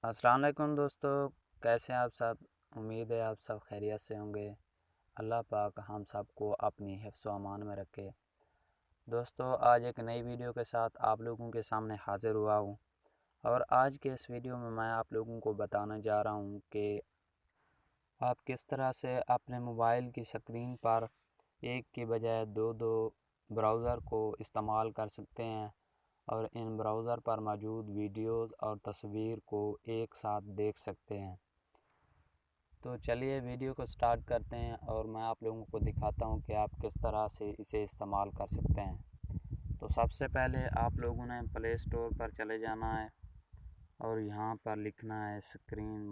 अस्सलाम वालेकुम दोस्तों, कैसे हैं आप सब। उम्मीद है आप सब खैरियत से होंगे। अल्लाह पाक हम सब को अपनी हिफ्ज़ व अमान में रखे। दोस्तों, आज एक नई वीडियो के साथ आप लोगों के सामने हाज़िर हुआ हूँ और आज के इस वीडियो में मैं आप लोगों को बताने जा रहा हूँ कि आप किस तरह से अपने मोबाइल की स्क्रीन पर एक के बजाय दो ब्राउज़र को इस्तेमाल कर सकते हैं और इन ब्राउज़र पर मौजूद वीडियोज़ और तस्वीर को एक साथ देख सकते हैं। तो चलिए वीडियो को स्टार्ट करते हैं और मैं आप लोगों को दिखाता हूं कि आप किस तरह से इसे इस्तेमाल कर सकते हैं। तो सबसे पहले आप लोगों ने प्ले स्टोर पर चले जाना है और यहां पर लिखना है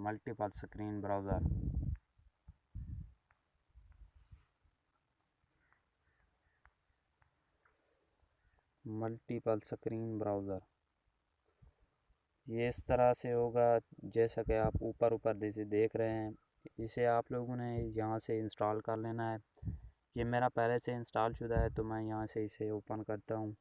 multiple screen browser. Multiple screen browser ये इस तरह से होगा जैसा कि आप ऊपर जैसे देख रहे हैं। इसे आप लोगों ने यहाँ से इंस्टॉल कर लेना है। ये मेरा पहले से इंस्टॉल शुदा है तो मैं यहाँ से इसे ओपन करता हूँ।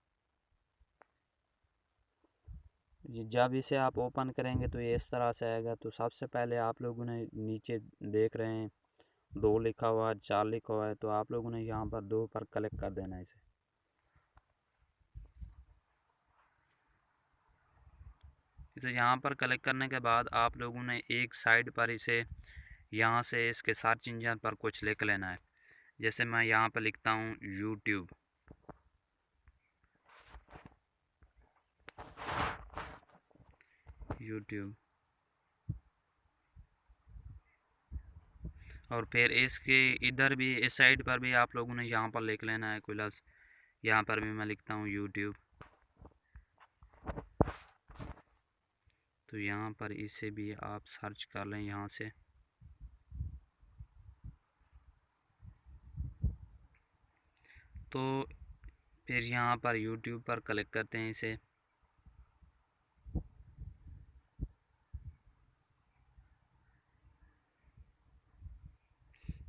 जब इसे आप ओपन करेंगे तो ये इस तरह से आएगा। तो सबसे पहले आप लोगों ने नीचे देख रहे हैं 2 लिखा हुआ है, 4 लिखा हुआ है, तो आप लोगों ने यहाँ पर 2 पर क्लिक कर देना है। इसे यहाँ पर क्लिक करने के बाद आप लोगों ने एक साइड पर इसे यहाँ से इसके सर्च इंजन पर कुछ लिख लेना है। जैसे मैं यहाँ पर लिखता हूँ यूट्यूब। और फिर इसके इधर भी इस साइड पर भी आप लोगों ने यहाँ पर लिख लेना है प्लस। यहाँ पर भी मैं लिखता हूँ यूट्यूब। तो यहाँ पर इसे भी आप सर्च कर लें यहाँ से। तो फिर यहाँ पर यूट्यूब पर क्लिक करते हैं इसे।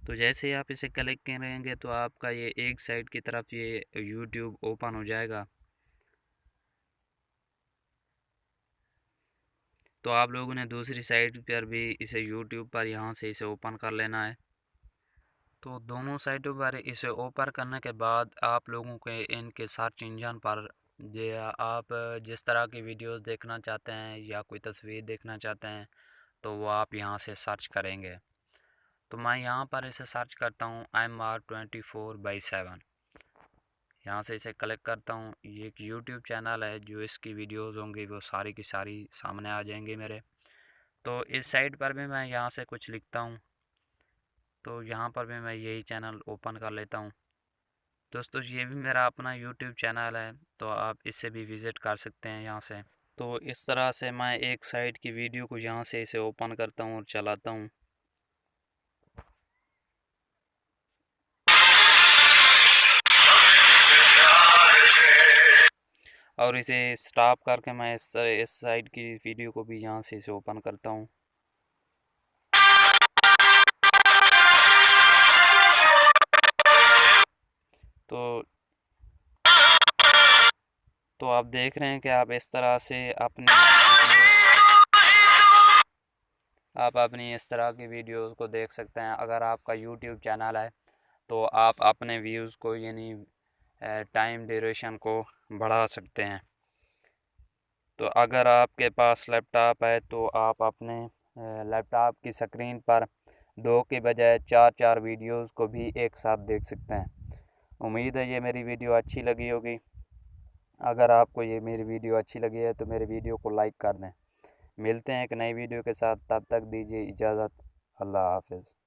तो जैसे ही आप इसे क्लिक करेंगे तो आपका ये एक साइड की तरफ ये यूट्यूब ओपन हो जाएगा। तो आप लोगों ने दूसरी साइड पर भी इसे यूट्यूब पर यहाँ से इसे ओपन कर लेना है। तो दोनों साइटों पर इसे ओपन करने के बाद आप लोगों के इनके सर्च इंजन पर आप जिस तरह की वीडियोस देखना चाहते हैं या कोई तस्वीर देखना चाहते हैं तो वो आप यहाँ से सर्च करेंगे। तो मैं यहाँ पर इसे सर्च करता हूँ MR24/7। यहाँ से इसे क्लिक करता हूँ। ये एक यूट्यूब चैनल है, जो इसकी वीडियोस होंगी वो सारी की सारी सामने आ जाएंगी मेरे। तो इस साइड पर भी मैं यहाँ से कुछ लिखता हूँ। तो यहाँ पर भी मैं यही चैनल ओपन कर लेता हूँ। दोस्तों, ये भी मेरा अपना यूट्यूब चैनल है, तो आप इससे भी विज़िट कर सकते हैं यहाँ से। तो इस तरह से मैं एक साइड की वीडियो को यहाँ से इसे ओपन करता हूँ और चलाता हूँ। और इसे स्टॉप करके मैं इस साइड की वीडियो को भी यहाँ से इसे ओपन करता हूँ। तो आप देख रहे हैं कि आप इस तरह से अपनी इस तरह की वीडियोस को देख सकते हैं। अगर आपका यूट्यूब चैनल है तो आप अपने व्यूज़ को यानी टाइम ड्यूरेशन को बढ़ा सकते हैं। तो अगर आपके पास लैपटॉप है तो आप अपने लैपटॉप की स्क्रीन पर 2 के बजाय 4 वीडियोस को भी एक साथ देख सकते हैं। उम्मीद है ये मेरी वीडियो अच्छी लगी होगी। अगर आपको ये मेरी वीडियो अच्छी लगी है तो मेरे वीडियो को लाइक कर दें। मिलते हैं एक नई वीडियो के साथ, तब तक दीजिए इजाज़त। अल्लाह हाफ़िज़।